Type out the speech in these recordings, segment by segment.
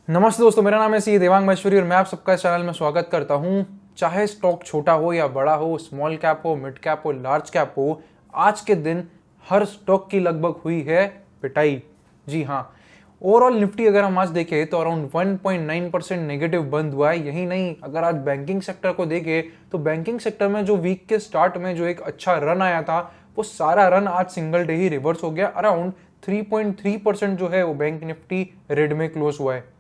नमस्ते दोस्तों, मेरा नाम है सी देवांग महेश्वरी और मैं आप सबका इस चैनल में स्वागत करता हूं। चाहे स्टॉक छोटा हो या बड़ा हो, स्मॉल कैप हो, मिड कैप हो, लार्ज कैप हो, आज के दिन हर स्टॉक की लगभग हुई है पिटाई। जी हाँ, ओवरऑल निफ्टी अगर हम आज देखें तो अराउंड 1.9% नेगेटिव बंद हुआ है। यही नहीं, अगर आज बैंकिंग सेक्टर को देखें तो बैंकिंग सेक्टर में जो वीक के स्टार्ट में जो एक अच्छा रन आया था, वो सारा रन आज सिंगल डे ही रिवर्स हो गया। अराउंड 3.3% जो है वो बैंक निफ्टी रेड में क्लोज हुआ है।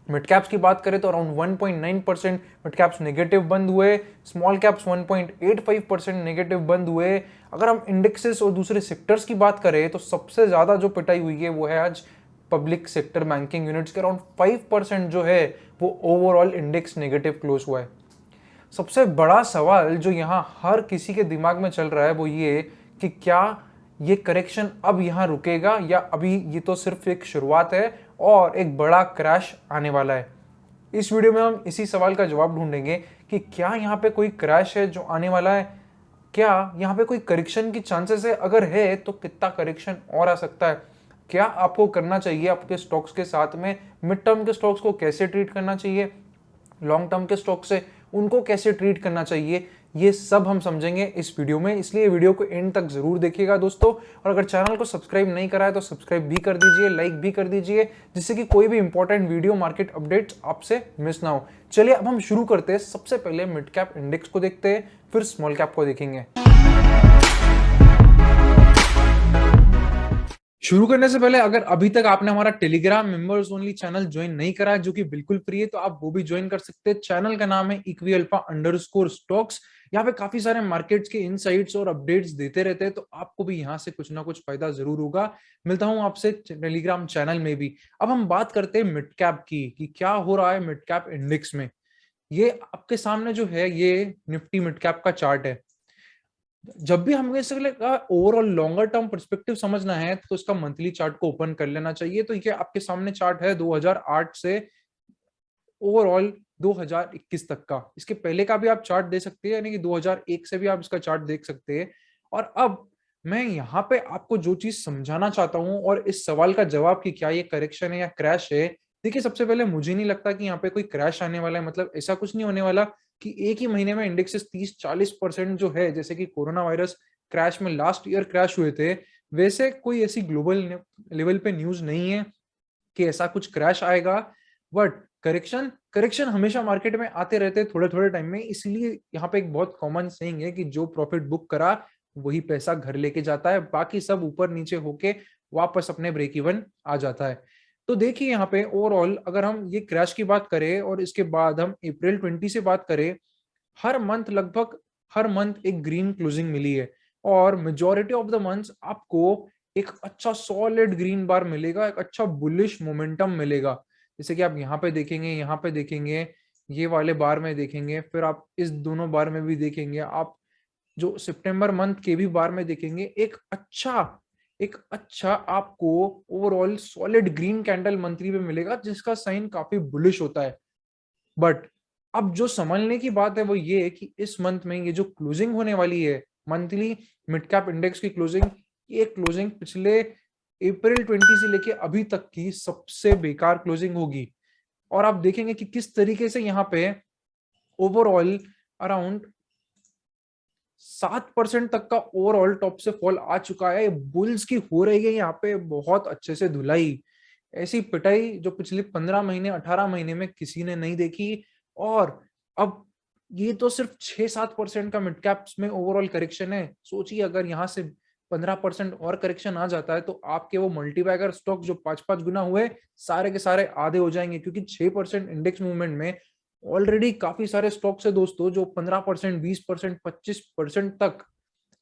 मिड कैप्स की बात करें तो अराउंड 1.9% मिड कैप्स नेगेटिव बंद हुए, स्मॉल कैप्स 1.85% नेगेटिव बंद हुए। अगर हम इंडेक्सेस और दूसरे सेक्टर्स की बात करें तो सबसे ज्यादा जो पिटाई हुई है वो है आज पब्लिक सेक्टर बैंकिंग यूनिट्स के। अराउंड 5% जो है वो ओवरऑल इंडेक्स नेगेटिव क्लोज हुआ है। सबसे बड़ा सवाल जो यहाँ हर किसी के दिमाग में चल रहा है वो ये कि क्या ये करेक्शन अब यहाँ रुकेगा या अभी ये तो सिर्फ एक शुरुआत है और एक बड़ा क्रैश आने वाला है। इस वीडियो में हम इसी सवाल का जवाब ढूंढेंगे कि क्या यहाँ पे कोई क्रैश है जो आने वाला है, क्या यहाँ पे कोई करेक्शन की चांसेस है, अगर है तो कितना करेक्शन और आ सकता है, क्या आपको करना चाहिए आपके स्टॉक्स के साथ में, मिड टर्म के स्टॉक्स को कैसे ट्रीट करना चाहिए, लॉन्ग टर्म के स्टॉक से उनको कैसे ट्रीट करना चाहिए, ये सब हम समझेंगे इस वीडियो में। इसलिए वीडियो को एंड तक जरूर देखिएगा दोस्तों। और अगर चैनल को सब्सक्राइब नहीं करा है तो सब्सक्राइब भी कर दीजिए, लाइक भी कर दीजिए, जिससे कि कोई भी इंपॉर्टेंट वीडियो मार्केट अपडेट्स आपसे मिस ना हो। चलिए अब हम शुरू करते हैं। सबसे पहले मिड कैप इंडेक्स को देखते हैं, फिर स्मॉल कैप को देखेंगे। शुरू करने से पहले अगर अभी तक आपने हमारा Telegram members only channel join नहीं करा है, जो कि बिल्कुल फ्री है, तो आप वो भी ज्वाइन कर सकते हैं। चैनल का नाम है इक्वी अल्फा अंडरस्कोर स्टॉक्स। यहाँ पे काफी सारे मार्केट्स के इनसाइट्स और अपडेट्स देते रहते हैं, तो आपको भी यहाँ से कुछ ना कुछ फायदा जरूर होगा। मिलता हूँ आपसे टेलीग्राम चैनल में भी। अब हम बात करते हैं मिड कैप की कि क्या हो रहा है मिड कैप इंडेक्स में। ये आपके सामने जो है ये निफ्टी मिड कैप का चार्ट है। जब भी हमें इसका ओवरऑल लॉन्गर टर्म पर्सपेक्टिव समझना है तो इसका मंथली चार्ट को ओपन कर लेना चाहिए। तो ये आपके सामने चार्ट है 2008 से ओवरऑल 2021 तक का। इसके पहले का भी आप चार्ट दे सकते हैं, यानी कि 2001 से भी आप इसका चार्ट देख सकते हैं। और अब मैं यहाँ पे आपको जो चीज समझाना चाहता हूँ और इस सवाल का जवाब कि क्या ये करेक्शन है या क्रैश है। देखिए, सबसे पहले मुझे नहीं लगता कि यहाँ पे कोई क्रैश आने वाला है। मतलब ऐसा कुछ नहीं होने वाला कि एक ही महीने में इंडेक्सेस 30-40% जो है, जैसे कि कोरोना वायरस क्रैश में लास्ट ईयर क्रैश हुए थे, वैसे कोई ऐसी ग्लोबल लेवल पे न्यूज नहीं है कि ऐसा कुछ क्रैश आएगा। बट करेक्शन करेक्शन हमेशा मार्केट में आते रहते हैं थोड़े थोड़े टाइम में। इसलिए यहाँ पे एक बहुत कॉमन सेइंग है कि जो प्रॉफिट बुक करा वही पैसा घर लेके जाता है, बाकी सब ऊपर नीचे होके वापस अपने ब्रेक इवन आ जाता है। तो देखिए, यहाँ पे ओवरऑल अगर हम ये क्रैश की बात करें और इसके बाद हम अप्रैल 20 से बात करें, हर मंथ लगभग हर मंथ एक ग्रीन क्लोजिंग मिली है। और मेजोरिटी ऑफ द मंथ्स आपको एक अच्छा सॉलिड ग्रीन बार मिलेगा, एक अच्छा बुलिश मोमेंटम मिलेगा। जैसे कि आप यहाँ पे देखेंगे, यहाँ पे देखेंगे, ये वाले बार में देखेंगे, फिर आप इस दोनों बार में भी देखेंगे, आप जो सितंबर मंथ के भी बार में देखेंगे, एक अच्छा आपको overall solid green candle monthly में मिलेगा, जिसका साइन काफी बुलिश होता है। बट अब जो समझने की बात है वो ये है कि इस मंथ में ये जो क्लोजिंग होने वाली है मंथली मिड कैप इंडेक्स की क्लोजिंग, ये क्लोजिंग पिछले अप्रैल 20 से लेके अभी तक की सबसे बेकार क्लोजिंग होगी। और आप देखेंगे कि किस तरीके से यहाँ पे ओवरऑल अराउंड 7% तक का ओवरऑल टॉप से फॉल आ चुका है। बुल्स की हो रही है यहाँ पे बहुत अच्छे से धुलाई। ऐसी पिटाई जो पिछले 15 महीने 18 महीने में किसी ने नहीं देखी। और अब ये तो सिर्फ 6-7% का मिड कैप्स में ओवरऑल करेक्शन है। सोचिए अगर यहाँ से 15% और करेक्शन आ जाता है तो आपके वो मल्टीबैगर स्टॉक जो 5-5 गुना हुए, सारे के सारे आधे हो जाएंगे। क्योंकि 6% इंडेक्स मूवमेंट में ऑलरेडी काफी सारे स्टॉक्स है दोस्तों जो 15%, 20%, 25% तक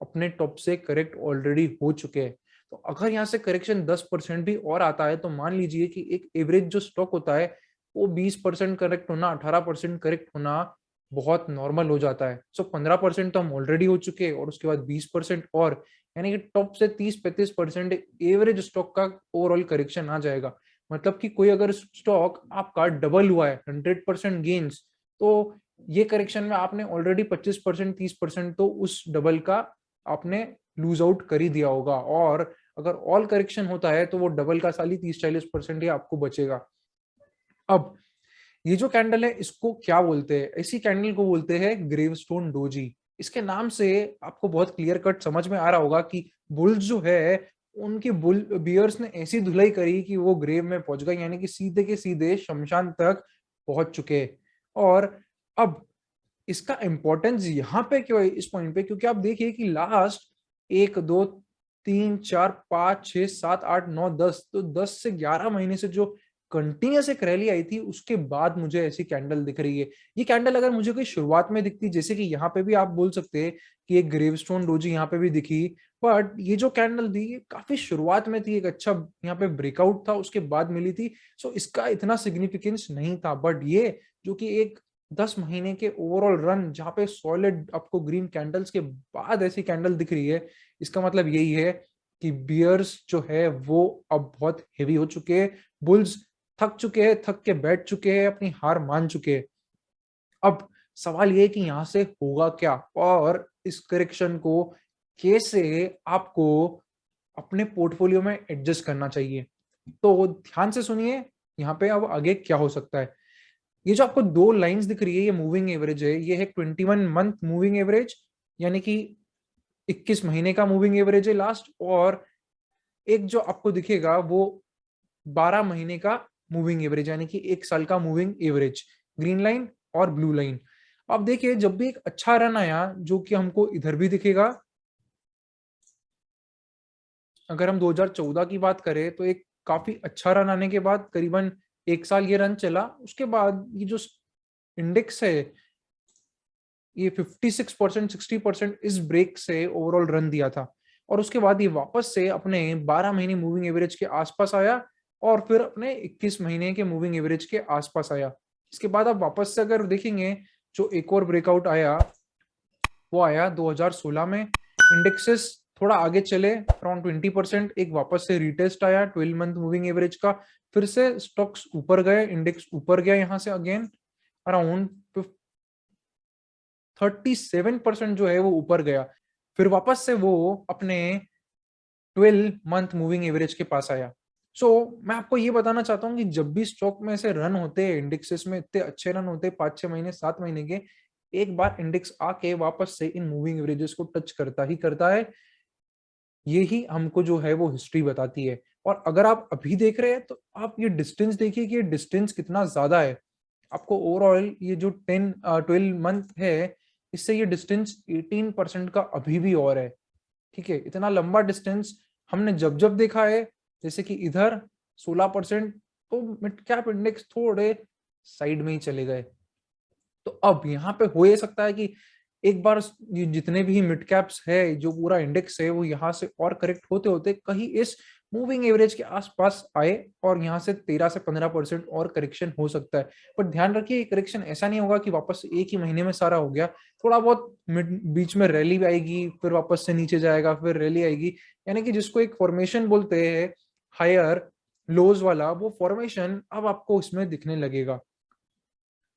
अपने टॉप से करेक्ट ऑलरेडी हो चुके हैं। तो अगर यहाँ से करेक्शन 10% भी और आता है तो मान लीजिए कि एक एवरेज जो स्टॉक होता है वो 20% करेक्ट होना, 18% करेक्ट होना बहुत नॉर्मल हो जाता है। सो 15% तो हम ऑलरेडी हो चुके हैं और उसके बाद 20% और, यानी कि टॉप से 30-35% एवरेज स्टॉक का ओवरऑल करेक्शन आ जाएगा। मतलब कि कोई अगर स्टॉक आपका डबल हुआ है 100% गेन्स, तो ये करेक्शन में आपने ऑलरेडी 25% 30% तो उस डबल का आपने लूज आउट कर ही दिया होगा। और अगर ऑल करेक्शन होता है तो वो डबल का साली 30-40% ही आपको बचेगा। अब ये जो कैंडल है इसको क्या बोलते हैं? इसी कैंडल को बोलते हैं ग्रेवस्टोन डोजी। इसके नाम से आपको बहुत क्लियर कट समझ में आ रहा होगा कि बुल्स जो है उनकी बुल बियर्स ने ऐसी धुलाई करी कि वो ग्रेव में पहुंच गए, यानी कि सीधे के सीधे शमशान तक पहुंच चुके। और अब इसका इंपॉर्टेंस यहाँ पे क्यों है इस पॉइंट पे? क्योंकि आप देखिए कि लास्ट 1 2 3 4 5 6 7 8 9 10, तो 10 से 11 महीने से जो कंटिन्यूस एक रैली आई थी उसके बाद मुझे ऐसी कैंडल दिख रही है। ये कैंडल अगर मुझे कोई शुरुआत में दिखती, जैसे कि यहाँ पे भी आप बोल सकते हैं कि एक ग्रेवस्टोन डोजी यहाँ पे भी दिखी, बट ये जो कैंडल थी ये काफी शुरुआत में थी, एक अच्छा यहाँ पे ब्रेकआउट था उसके बाद मिली थी। सो इसका इतना सिग्निफिकेंस नहीं था। बट ये जो कि एक 10 महीने के ओवरऑल रन जहां पे सॉलिड आपको ग्रीन कैंडल्स के बाद ऐसी कैंडल दिख रही है, इसका मतलब यही है कि बियर्स जो है वो अब बहुत हेवी हो चुके हैं। बुल्स थक चुके हैं, थक के बैठ चुके हैं, अपनी हार मान चुके हैं। अब सवाल ये है कि यहां से होगा क्या और इस करेक्शन को कैसे आपको अपने पोर्टफोलियो में एडजस्ट करना चाहिए। तो ध्यान से सुनिए यहाँ पे अब आगे क्या हो सकता है। ये जो आपको दो लाइंस दिख रही है ये मूविंग एवरेज है। ये है 21 मंथ मूविंग एवरेज, यानी कि 21 महीने का मूविंग एवरेज है लास्ट। और एक जो आपको दिखेगा वो 12 महीने का मूविंग एवरेज, यानी कि 1 साल का मूविंग एवरेज, ग्रीन लाइन और ब्लू लाइन। अब देखिए जब भी एक अच्छा रन आया जो कि हमको इधर भी दिखेगा, अगर हम 2014 की बात करें तो एक काफी अच्छा रन आने के बाद करीबन 1 साल ये रन चला। उसके बाद ये जो इंडेक्स है ये 56% 60% इस ब्रेक से ओवरऑल रन दिया था। और उसके बाद ये वापस से अपने 12 महीने मूविंग एवरेज के आसपास आया और फिर अपने 21 महीने के मूविंग एवरेज के आसपास आया। इसके बाद आप वापस से अगर देखेंगे जो एक और ब्रेकआउट आया वो आया 2016 में। इंडेक्सेस थोड़ा आगे चले अराउंड 20%, एक वापस से रिटेस्ट आया 12 मंथ मूविंग एवरेज का। फिर से स्टॉक्स ऊपर गए, इंडेक्स ऊपर गया यहाँ से अगेन अराउंड 37% जो है वो ऊपर गया। फिर वापस से वो अपने 12 मंथ मूविंग एवरेज के पास आया। मैं आपको ये बताना चाहता हूँ कि जब भी स्टॉक में ऐसे रन होते हैं, इंडेक्सेस में इतने अच्छे रन होते हैं 5 6 महीने 7 महीने के, एक बार इंडेक्स आके वापस से इन मूविंग एवरेजेस को टच करता ही करता है। यही हमको जो है वो हिस्ट्री बताती है। और अगर आप अभी देख रहे हैं तो आप ये डिस्टेंस देखिए कि ये डिस्टेंस कितना ज्यादा है। आपको ओवरऑल ये जो 12 मंथ है इससे ये डिस्टेंस 18% का अभी भी और है। ठीक है, इतना लंबा डिस्टेंस हमने जब जब देखा है, जैसे कि इधर 16%, तो मिड कैप इंडेक्स थोड़े साइड में ही चले गए। तो अब यहाँ पे हो ये सकता है कि एक बार ये जितने भी मिड कैप्स है जो पूरा इंडेक्स है वो यहाँ से और करेक्ट होते होते कहीं इस मूविंग एवरेज के आसपास आए और यहाँ से 13 से 15% और करेक्शन हो सकता है। पर ध्यान रखिए करेक्शन ऐसा नहीं होगा कि वापस एक ही महीने में सारा हो गया। थोड़ा बहुत बीच में रैली भी आएगी, फिर वापस से नीचे जाएगा, फिर रैली आएगी, यानी कि जिसको एक फॉर्मेशन बोलते हैं हायर लोज वाला, वो फॉर्मेशन अब आपको इसमें दिखने लगेगा।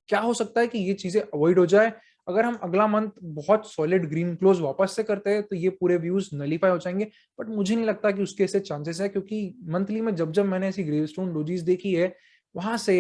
क्या हो सकता है कि ये चीजें अवॉइड हो जाए? अगर हम अगला मंथ बहुत सॉलिड ग्रीन क्लोज वापस से करते हैं तो ये पूरे व्यूज नलीफाई हो जाएंगे। बट मुझे नहीं लगता कि उसके ऐसे चांसेस है, क्योंकि मंथली में जब जब मैंने ऐसी ग्रेवस्टोन डोजीज देखी है वहां से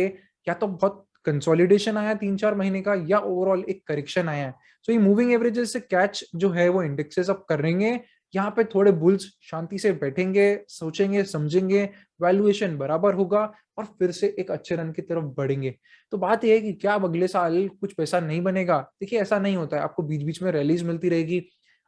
या तो बहुत कंसोलिडेशन आया 3 4 महीने का या ओवरऑल एक करेक्शन आया है। ये मूविंग एवरेजेस से कैच जो है वो इंडेक्सेस अब करेंगे। यहाँ पे थोड़े बुल्स शांति से बैठेंगे, सोचेंगे समझेंगे, वैल्यूएशन बराबर होगा और फिर से एक अच्छे रन की तरफ बढ़ेंगे। तो बात यह है कि क्या अब अगले साल कुछ पैसा नहीं बनेगा? देखिए ऐसा नहीं होता है, आपको बीच बीच में रैलीज मिलती रहेगी।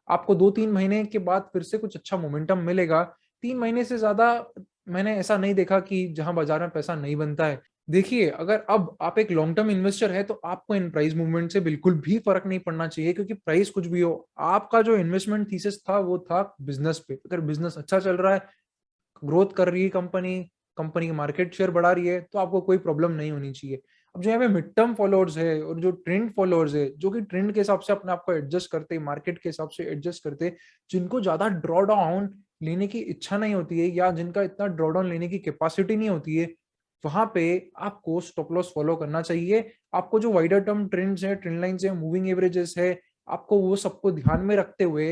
आपको 2 3 महीने के बाद फिर से कुछ अच्छा मोमेंटम मिलेगा। 3 महीने से ज्यादा मैंने ऐसा नहीं देखा कि जहां बाजार में पैसा नहीं बनता है। देखिए अगर अब आप एक लॉन्ग टर्म इन्वेस्टर है तो आपको इन प्राइस मूवमेंट से बिल्कुल भी फर्क नहीं पड़ना चाहिए, क्योंकि प्राइस कुछ भी हो, आपका जो इन्वेस्टमेंट थीसिस था वो था बिजनेस पे। अगर बिजनेस अच्छा चल रहा है, ग्रोथ कर रही है कंपनी, कंपनी की मार्केट शेयर बढ़ा रही है, तो आपको कोई प्रॉब्लम नहीं होनी चाहिए। अब जो यहाँ पे मिड टर्म फॉलोअर्स है और जो ट्रेंड फॉलोअर्स है जो कि ट्रेंड के हिसाब से अपने आप को एडजस्ट करते, मार्केट के हिसाब से एडजस्ट करते, जिनको ज्यादा ड्रॉ डाउन लेने की इच्छा नहीं होती है या जिनका इतना ड्रॉ डाउन लेने की कैपेसिटी नहीं होती है, वहां पे आपको स्टॉप लॉस फॉलो करना चाहिए। आपको जो वाइडर टर्म ट्रेंड्स है, ट्रेंड लाइंस है, मूविंग एवरेजेस है, आपको वो सबको ध्यान में रखते हुए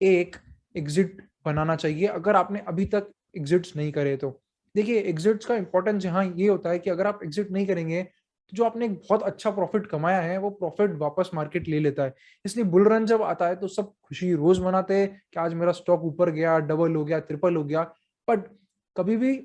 एक एग्जिट बनाना चाहिए अगर आपने अभी तक एग्जिट्स नहीं करे तो। देखिए, एग्जिट्स का इंपॉर्टेंस यहाँ ये होता है कि अगर आप एग्जिट नहीं करेंगे, तो जो आपने एक बहुत अच्छा प्रॉफिट कमाया है, वो प्रॉफिट वापस मार्केट ले लेता है। इसलिए बुल रन जब आता है, तो सब खुशी रोज मनाते हैं कि आज मेरा स्टॉक ऊपर गया, डबल हो गया, ट्रिपल हो गया। बट कभी भी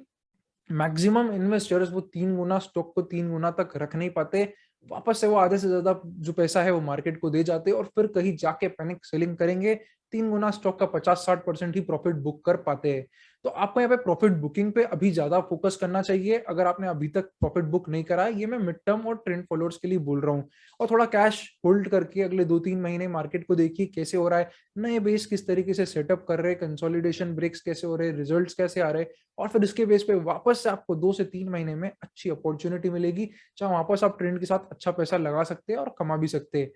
मैक्सिमम इन्वेस्टर्स वो 3 गुना स्टॉक को 3 गुना तक रख नहीं पाते। वापस से वो आधे से ज़्यादा जो पैसा है वो मार्केट को दे जाते हैं और फिर कहीं जाके पैनिक सेलिंग करेंगे। 3 गुना स्टॉक का 50-60% ही प्रॉफिट बुक कर पाते हैं। तो आपको यहाँ पे प्रॉफिट बुकिंग पे अभी ज़्यादा फोकस करना चाहिए, अगर आपने अभी तक प्रॉफिट बुक नहीं करा है। ये मैं मिड टर्म और ट्रेंड फॉलोअर्स के लिए बोल रहा हूँ। और थोड़ा कैश होल्ड करके अगले 2-3 महीने मार्केट को देखिए कैसे हो रहा है, नए बेस किस तरीके से सेटअप कर रहे हैं, कंसोलिडेशन ब्रेक्स कैसे हो रहे हैं, रिजल्ट्स कैसे आ रहे हैं। और फिर इसके बेस पे वापस से आपको 2 से 3 महीने में अच्छी अपॉर्चुनिटी मिलेगी, जहाँ वापस आप ट्रेंड के साथ अच्छा पैसा लगा सकते हैं और कमा भी सकते हैं।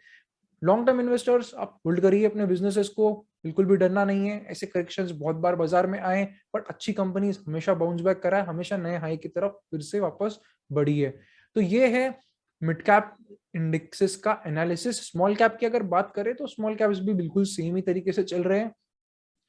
लॉन्ग टर्म इन्वेस्टर्स, आप होल्ड करिए अपने बिज़नेसेस को, बिल्कुल भी डरना नहीं है। ऐसे करेक्शंस बहुत बार बाज़ार में आए, बट अच्छी कंपनीज़ हमेशा बाउंस बैक करा है, हमेशा नए हाई की तरफ फिर से वापस बढ़ी है। तो ये है मिड कैप इंडेक्सेस का एनालिसिस। स्मॉल कैप की अगर बात करें, तो स्मॉल कैप्स भी बिल्कुल सेम ही तरीके से चल रहे हैं।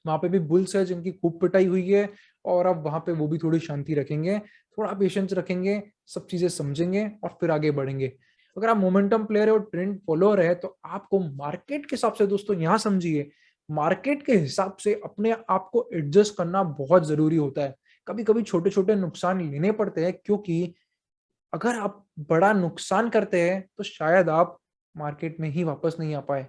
वहाँ पे भी बुल्स है जिनकी खूब पिटाई हुई है, और अब वहाँ पे वो भी थोड़ी शांति रखेंगे, थोड़ा पेशेंस रखेंगे, सब चीजें समझेंगे और फिर आगे बढ़ेंगे। अगर आप मोमेंटम प्लेयर है और ट्रेंड फॉलोअर है, तो आपको मार्केट के हिसाब से, दोस्तों यहाँ समझिए, मार्केट के हिसाब से अपने आप को एडजस्ट करना बहुत जरूरी होता है। कभी कभी छोटे छोटे नुकसान लेने पड़ते हैं, क्योंकि अगर आप बड़ा नुकसान करते हैं, तो शायद आप मार्केट में ही वापस नहीं आ पाए।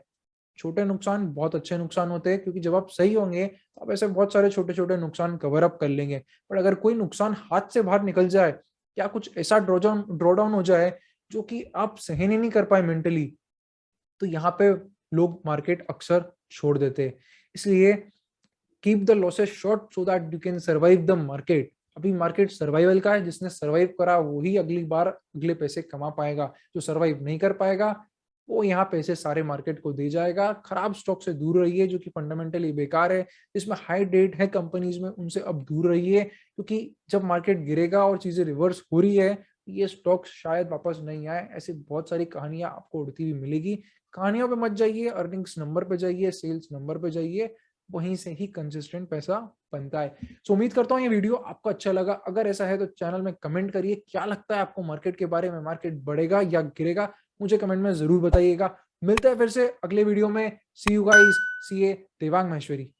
छोटे नुकसान बहुत अच्छे नुकसान होते हैं, क्योंकि जब आप सही होंगे, तो आप ऐसे बहुत सारे छोटे-छोटे नुकसान कवर अप कर लेंगे। पर अगर कोई नुकसान हाथ से बाहर निकल जाए, या कुछ ऐसा ड्रॉ डाउन हो जाए, जो कि आप सहन ही नहीं कर पाए मेंटली, तो यहाँ पे लोग मार्केट अक्सर छोड़ देते हैं। इसलिए keep the losses short so that you can survive the market. अभी मार्केट सर्वाइवल का है, जिसने सर्वाइव करा वही अगली बार अगले पैसे कमा पाएगा। जो सर्वाइव नहीं कर पाएगा, वो यहाँ पैसे सारे मार्केट को दे जाएगा। खराब स्टॉक से दूर रहिए, जो कि फंडामेंटली बेकार है, जिसमें हाई डेट है कंपनीज में, उनसे अब दूर रहिए। क्योंकि जब मार्केट गिरेगा और चीजें रिवर्स हो रही है, ये स्टॉक शायद वापस नहीं आए। ऐसी बहुत सारी कहानियां आपको उड़ती हुई मिलेगी। कहानियों पे मत जाइए, अर्निंग्स नंबर पे जाइए, सेल्स नंबर पे जाइए, वहीं से ही कंसिस्टेंट पैसा बनता है। सो उम्मीद करता हूँ ये वीडियो आपको अच्छा लगा। अगर ऐसा है, तो चैनल में कमेंट करिए, क्या लगता है आपको मार्केट के बारे में, मार्केट बढ़ेगा या गिरेगा, मुझे कमेंट में जरूर बताइएगा। मिलते हैं फिर से अगले वीडियो में। See you guys, see A Devang Maheshwari.